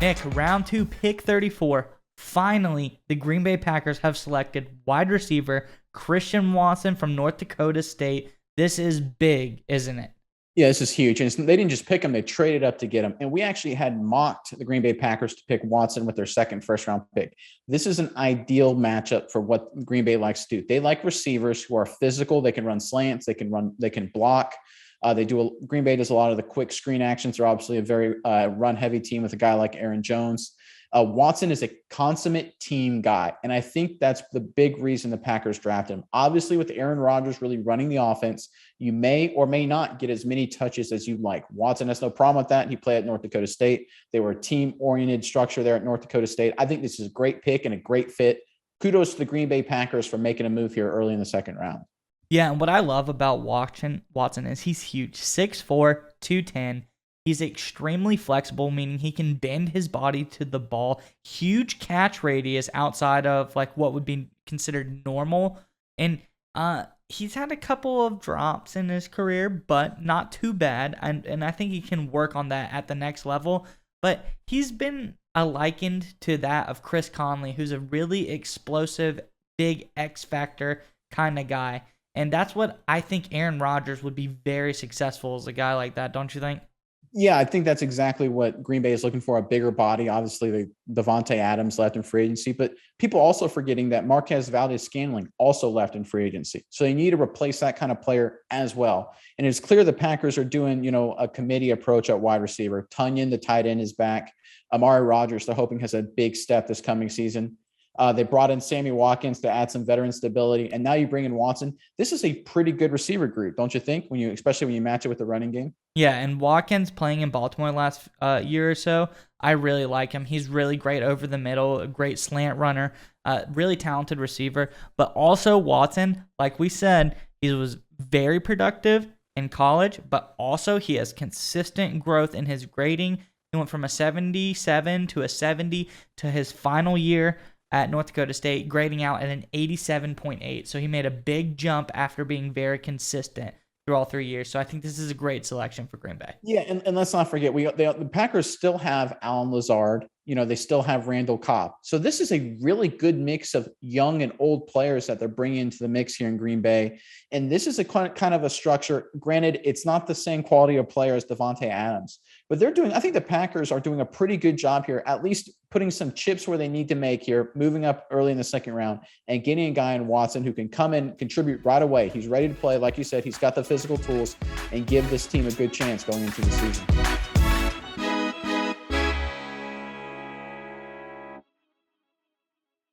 Nick, round 2, pick 34. Finally, the Green Bay Packers have selected wide receiver Christian Watson from North Dakota State. This is big, isn't it? Yeah, this is huge. And they didn't just pick him, they traded up to get him. And we actually had mocked the Green Bay Packers to pick Watson with their second first-round pick. This is an ideal matchup for what Green Bay likes to do. They like receivers who are physical. They can run slants. They can block. Green Bay does a lot of the quick screen actions. They're obviously a very run-heavy team with a guy like Aaron Jones. Watson is a consummate team guy, and I think that's the big reason the Packers drafted him. Obviously, with Aaron Rodgers really running the offense, you may or may not get as many touches as you'd like. Watson has no problem with that. He played at North Dakota State. They were a team-oriented structure there at North Dakota State. I think this is a great pick and a great fit. Kudos to the Green Bay Packers for making a move here early in the second round. Yeah, and what I love about Watson is he's huge. 6'4", 210. He's extremely flexible, meaning he can bend his body to the ball. Huge catch radius outside of like what would be considered normal. And he's had a couple of drops in his career, but not too bad. And I think he can work on that at the next level. But he's been likened to that of Chris Conley, who's a really explosive, big X factor kind of guy. And that's what I think Aaron Rodgers would be very successful as a guy like that, don't you think? Yeah, I think that's exactly what Green Bay is looking for, a bigger body. Obviously, Devontae Adams left in free agency, but people also forgetting that Marquez Valdes-Scantling also left in free agency. So they need to replace that kind of player as well. And it's clear the Packers are doing, a committee approach at wide receiver. Tunyon, the tight end, is back. Amari Rodgers, they're hoping, has a big step this coming season. They brought in Sammy Watkins to add some veteran stability, and now you bring in Watson. This is a pretty good receiver group, don't you think? Especially when you match it with the running game. Yeah, and Watkins playing in Baltimore last year or so, I really like him. He's really great over the middle, a great slant runner, really talented receiver. But also Watson, like we said, he was very productive in college, but also he has consistent growth in his grading. He went from a 77 to a 70 to his final year at North Dakota State, grading out at an 87.8. So he made a big jump after being very consistent through all 3 years. So I think this is a great selection for Green Bay. Yeah, and let's not forget, the Packers still have Alan Lazard. They still have Randall Cobb. So this is a really good mix of young and old players that they're bringing into the mix here in Green Bay. And this is a kind of a structure. Granted, it's not the same quality of player as Devontae Adams, but I think the Packers are doing a pretty good job here, at least putting some chips where they need to make here, moving up early in the second round and getting a guy in Watson who can come in, contribute right away. He's ready to play. Like you said, he's got the physical tools and give this team a good chance going into the season.